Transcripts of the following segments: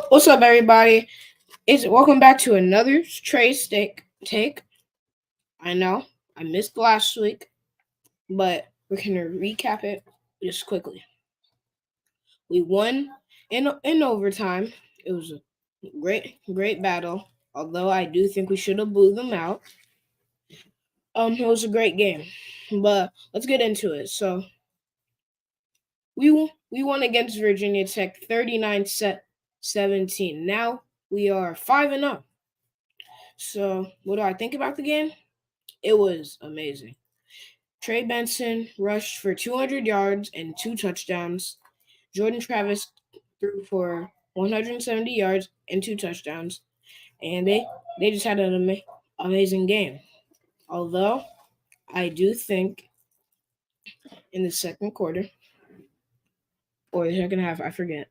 What's up, everybody? It's welcome back to another Treys take. I know I missed last week, but we're gonna recap it just quickly. We won in overtime. It was a great battle. Although I do think we should have blew them out. It was a great game, but let's get into it. So we won against Virginia Tech 39-17. Now we are 5-0. So what do I think about the game? It was amazing. Trey Benson rushed for 200 yards and 2 touchdowns. Jordan Travis threw for 170 yards and 2 touchdowns. And they just had an amazing game. Although I do think in the second quarter or the second half, I forget,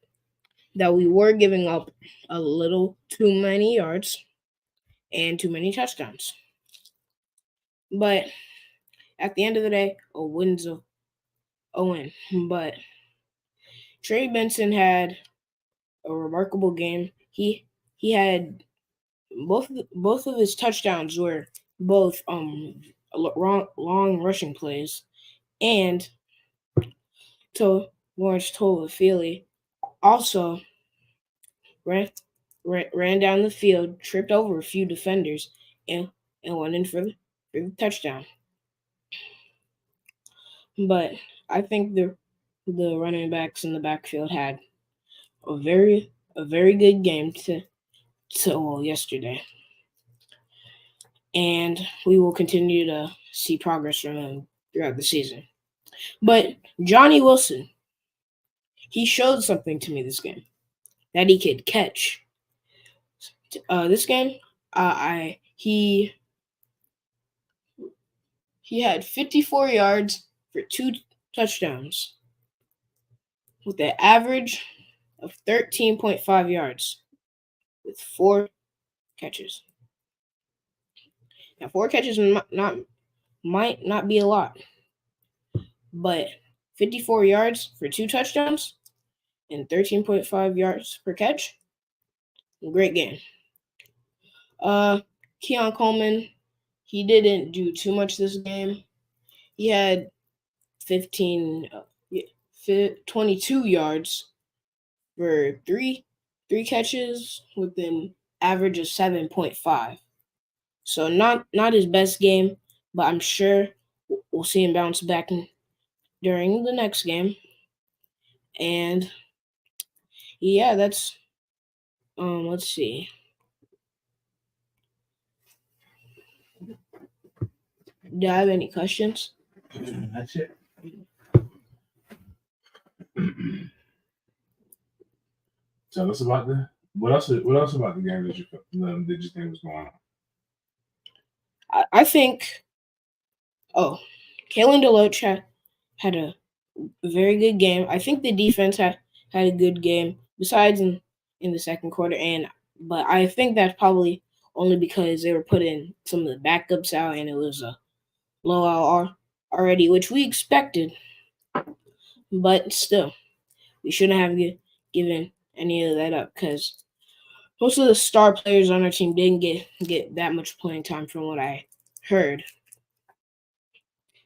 that we were giving up a little too many yards and too many touchdowns. But at the end of the day, a win's a win. But Trey Benson had a remarkable game. He had both of his touchdowns were both long rushing plays, and to Lawrence Toafili also ran, ran down the field, tripped over a few defenders, and went in for the touchdown. But I think the running backs in the backfield had a very good game to yesterday, and we will continue to see progress from him throughout the season. But Johnny Wilson, he showed something to me this game that he could catch. This game, I he had 54 yards for 2 touchdowns with an average of 13.5 yards with 4 catches. Now, 4 catches might not be a lot, but 54 yards for 2 touchdowns and 13.5 yards per catch, great game. Keon Coleman, he didn't do too much this game. He had 22 yards for three catches with an average of 7.5. So not his best game, but I'm sure we'll see him bounce back during the next game. And yeah, that's let's see. Do I have any questions? That's it. Tell us about what else about the game did you think was going on? I think Kalen DeLoach had a very good game. I think the defense had a good game besides in the second quarter, but I think that's probably only because they were putting some of the backups out and it was a blowout already, which we expected. But still, we shouldn't have given any of that up because most of the star players on our team didn't get that much playing time from what I heard.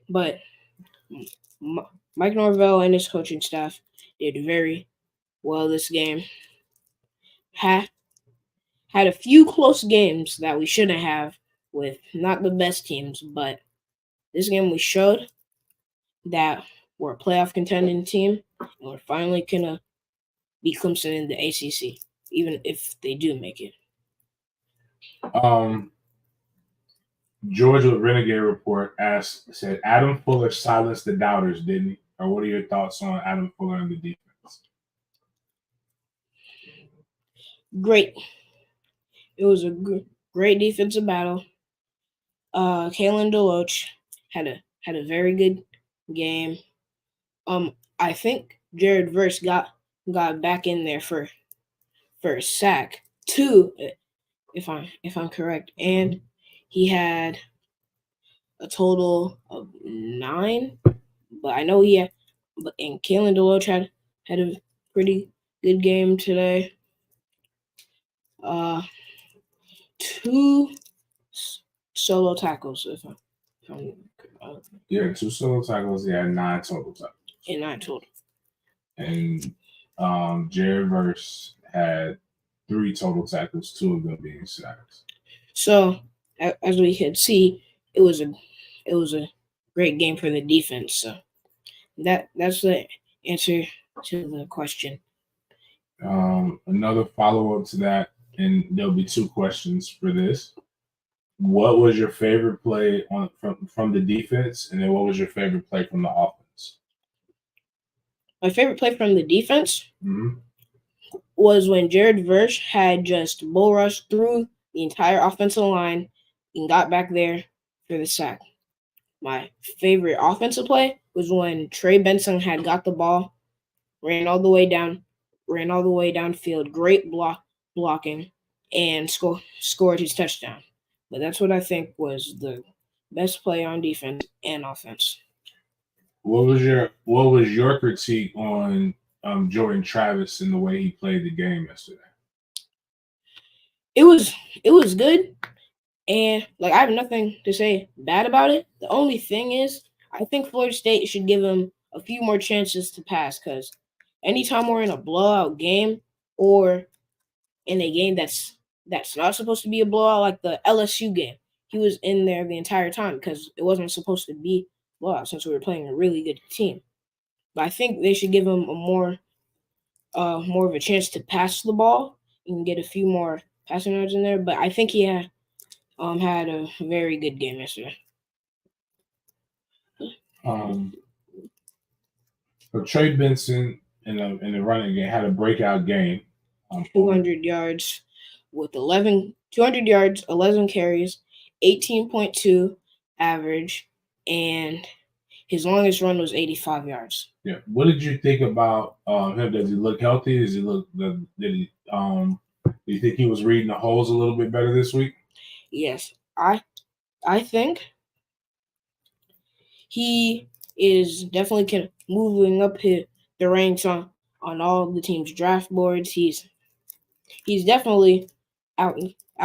But Mike Norvell and his coaching staff did very well this game. Had a few close games that we shouldn't have with not the best teams, but this game we showed that we're a playoff contending team and we're finally gonna be Clemson in the ACC, even if they do make it. Georgia Renegade Report said Adam Fuller silenced the doubters, didn't he? Or what are your thoughts on Adam Fuller and the defense? Great. It was a great defensive battle. Kalen DeLoach had a very good game. I think Jared Verse got back in there for a sack too, if I'm correct, and he had a total of 9. But I know and Kalen DeLoach had a pretty good game today. Uh, two solo tackles, if I'm Yeah, 2 solo tackles. He had 9 total tackles. and 9 total. And Jared Verse had 3 total tackles, 2 of them being sacks. So as we could see, it was a great game for the defense. So that's the answer to the question. Another follow up to that, and there'll be 2 questions for this. What was your favorite play from the defense, and then what was your favorite play from the offense? My favorite play from the defense Mm-hmm. was when Jared Verse had just bull rushed through the entire offensive line and got back there for the sack. My favorite offensive play was when Trey Benson had got the ball, ran all the way downfield, great blocking, and scored his touchdown. But that's what I think was the best play on defense and offense. What was your critique on Jordan Travis and the way he played the game yesterday? It was good, and like I have nothing to say bad about it. The only thing is, I think Florida State should give him a few more chances to pass because anytime we're in a blowout game or in a game that's not supposed to be a blowout, like the LSU game, he was in there the entire time because it wasn't supposed to be blowout since we were playing a really good team. But I think they should give him a more of a chance to pass the ball and get a few more passing yards in there. But I think he had a very good game yesterday. So Trey Benson in the running game had a breakout game. 200 yards with 200 yards, 11 carries, 18.2 average, and his longest run was 85 yards. Yeah. What did you think about him? Does he look healthy? Does he look? Do you think he was reading the holes a little bit better this week? Yes, I think he is definitely moving up the ranks on all the team's draft boards. He's definitely out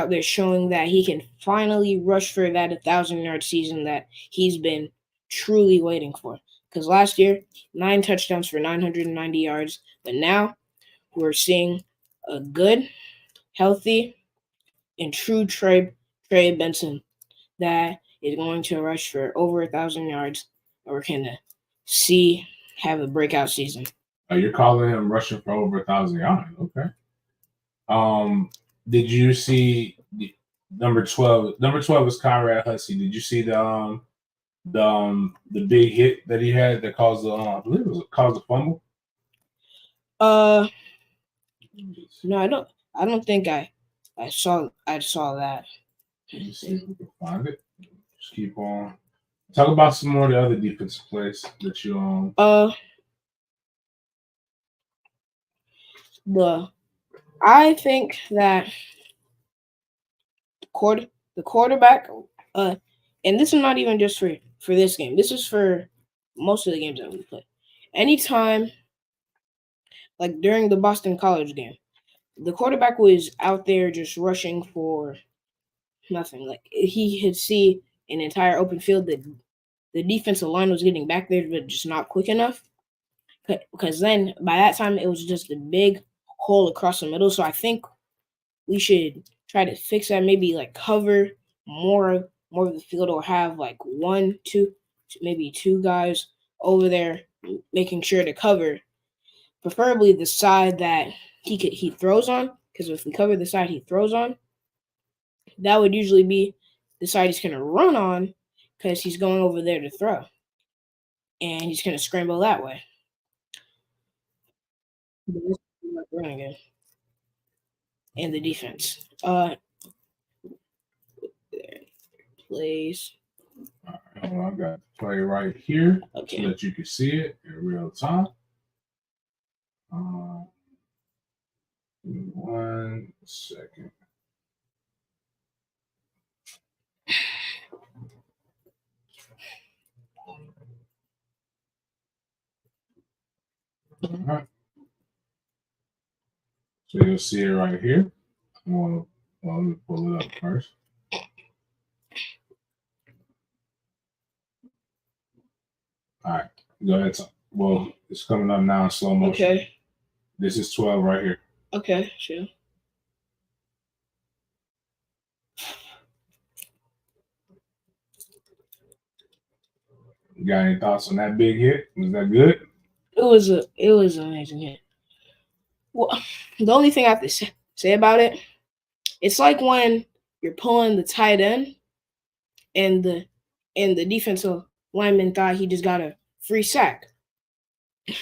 there showing that he can finally rush for that 1,000-yard season that he's been truly waiting for. Because last year, 9 touchdowns for 990 yards, but now we're seeing a good, healthy, and true Trey Benson that is going to rush for over 1,000 yards, or we're gonna see have a breakout season. Oh, you're calling him rushing for over 1,000 yards? Okay. Did you see number 12? Number 12 is Conrad Hussey. Did you see the big hit that he had that caused I believe it was caused a fumble? No, I don't think I saw that. Let me see if we can find it. Just keep on. Talk about some more of the other defensive plays that you I think that the quarterback and this is not even just for this game. This is for most of the games that we play. Anytime, like during the Boston College game, the quarterback was out there just rushing for nothing. Like he could see an entire open field that the defensive line was getting back there, but just not quick enough. Because then by that time it was just a big hole across the middle. So I think we should try to fix that. Maybe like cover more of the field, or have like 1, 2, maybe 2 guys over there making sure to cover, preferably the side that he throws on. Because if we cover the side he throws on, that would usually be the side he's gonna run on, because he's going over there to throw, and he's gonna scramble that way. Running game and the defense. Plays. All right, well, I got the play right here so Okay. that you can see it in real time. 1 second. All right. So you'll see it right here. Well, let me pull it up first. All right, go ahead. Well, it's coming up now in slow motion. Okay. This is 12 right here. Okay. Sure. You got any thoughts on that big hit? Was that good? It was an amazing hit. Well, the only thing I have to say about it, it's like when you're pulling the tight end and the defensive lineman thought he just got a free sack.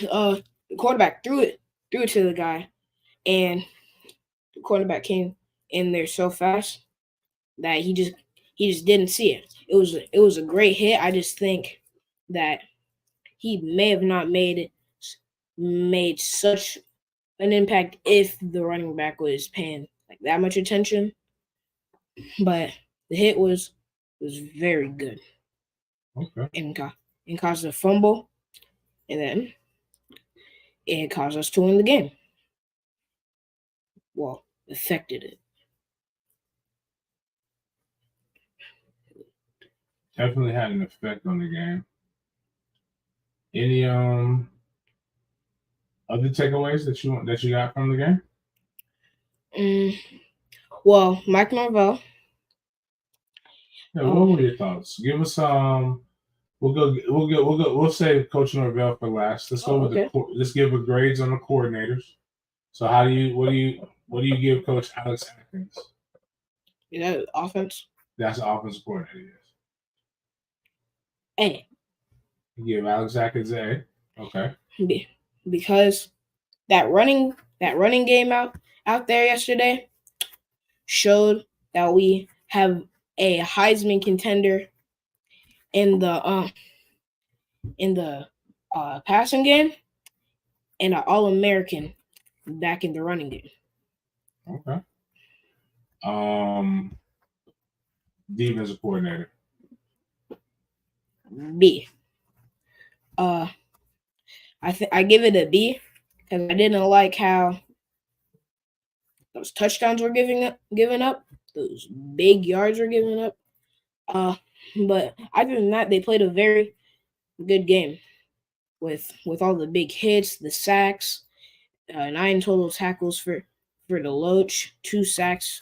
The quarterback threw it to the guy, and the quarterback came in there so fast that he just didn't see it. It was a great hit. I just think that he may have not made such an impact if the running back was paying like that much attention. But the hit was very good Okay. and caused a fumble, and then it caused us to win the game. Well, affected it. Definitely had an effect on the game. Any other takeaways that you got from the game? Mm, well, Mike Marvell. Yeah, what Um, were your thoughts? Give us We'll save Coach Norvell for last. Let's go with okay. let's give a grades on the coordinators. So what do you give Coach Alex Atkins? Is that offense? That's the offensive coordinator. Yes. A. You give Alex Atkins A. Okay. Because that running game out there yesterday showed that we have a Heisman contender in the passing game and an All American back in the running game. Okay. Um, defensive coordinator. B. Uh, I give it a B because I didn't like how those touchdowns were given up, those big yards were given up. Uh, but other than that, they played a very good game with all the big hits, the sacks, 9 total tackles for the Loach, 2 sacks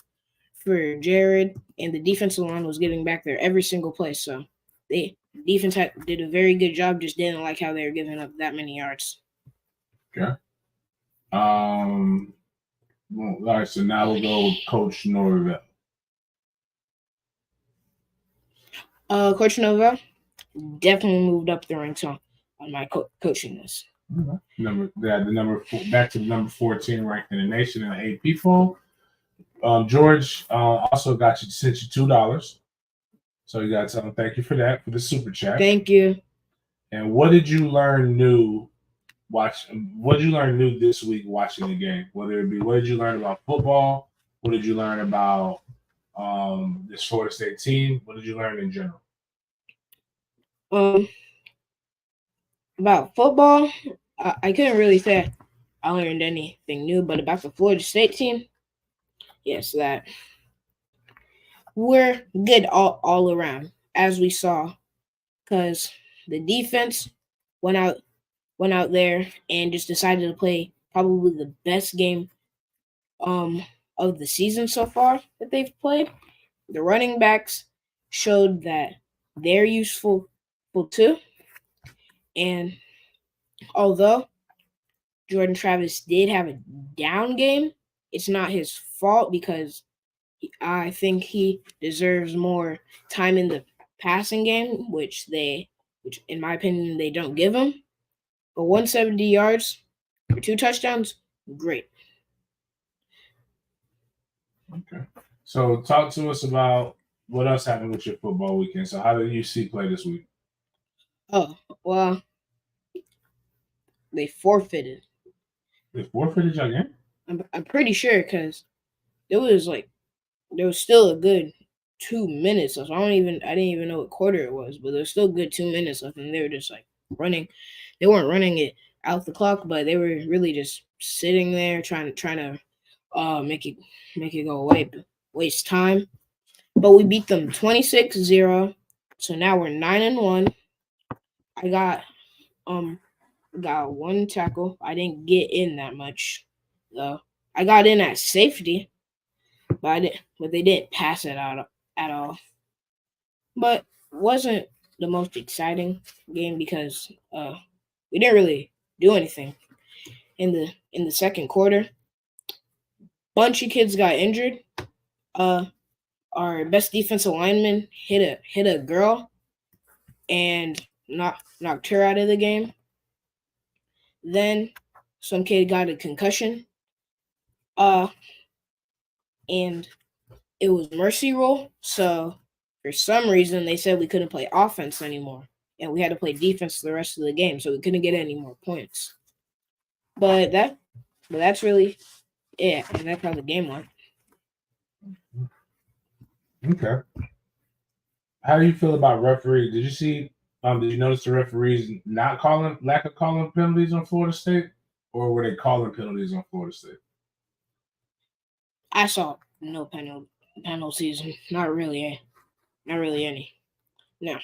for Jared, and the defensive line was getting back there every single play. So the defense did a very good job. Just didn't like how they were giving up that many yards. Okay. Well, all right. So now we'll go with Coach Norvell. Coach Nova definitely moved up the ranks on my coaching list. Back to the number 14 ranked in the nation in the AP poll. George also sent you $2. So you got to tell him thank you for that, for the super chat. Thank you. And what did you learn new what did you learn new this week watching the game? Whether it be what did you learn about football? What did you learn about this Florida State team? What did you learn in general? About football, I couldn't really say I learned anything new, but about the Florida State team, yes, that we're good all around, as we saw, because the defense went out went out there and just decided to play probably the best game of the season so far that they've played. The running backs showed that they're useful too, and although Jordan Travis did have a down game, it's not his fault because I think he deserves more time in the passing game, which in my opinion, they don't give him. But 170 yards for 2 touchdowns, great. Okay. So talk to us about what else happened with your football weekend. So how did UC play this week? Oh, well, they forfeited. They forfeited your game? I'm pretty sure because there was still a good 2 minutes left. I didn't even know what quarter it was, but there was still a good 2 minutes left, and they were just like running. They weren't running it out the clock, but they were really just sitting there trying to make it go away, waste time. But we beat them 26-0. So now we're 9-1. I got one tackle. I didn't get in that much though. I got in at safety, but they didn't pass it out at all. But wasn't the most exciting game because we didn't really do anything in the second quarter. Bunch of kids got injured. Our best defensive lineman hit a girl and knocked her out of the game. Then some kid got a concussion. And it was mercy rule, so for some reason they said we couldn't play offense anymore, and we had to play defense the rest of the game, so we couldn't get any more points. But that's really it, and that's how the game went. Okay. How do you feel about referees? Did you see? Did you notice the referees lack of calling penalties on Florida State, or were they calling penalties on Florida State? I saw no penalties, not really any. No,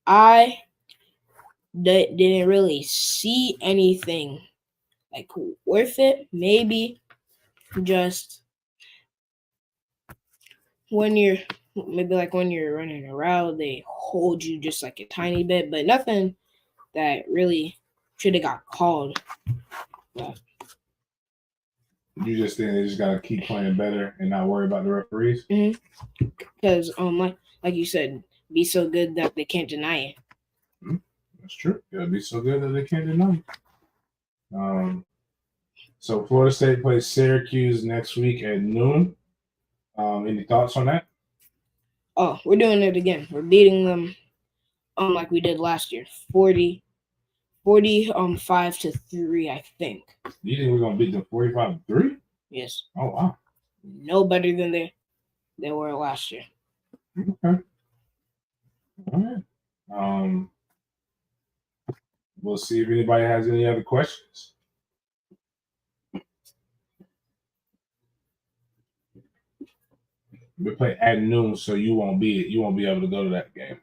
I didn't really see anything like worth it. Maybe just when you're running around, they hold you just like a tiny bit, but nothing that really should have got called. But you just think they just gotta keep playing better and not worry about the referees? Because like you said, be so good that they can't deny it. That's true. Gotta be so good that they can't deny it. So Florida State plays Syracuse next week at noon. Any thoughts on that? Oh, we're doing it again. We're beating them like we did last year. 40 5-3, I think. You think we're gonna beat them 45-3? Yes. Oh wow. No better than they were last year. Okay. All right. We'll see if anybody has any other questions. We play at noon, so you won't be able to go to that game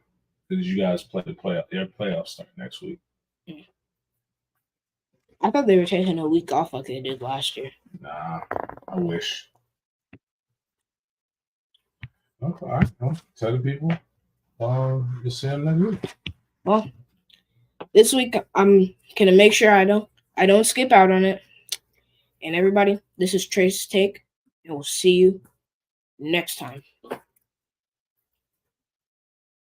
because you guys play their playoffs start next week. I thought they were taking a week off like they did last year. Nah, I wish. Okay, all right. Well, tell the people. You'll see them next week. Well, this week I'm gonna make sure I don't skip out on it. And everybody, this is Treys' Take, and we'll see you next time.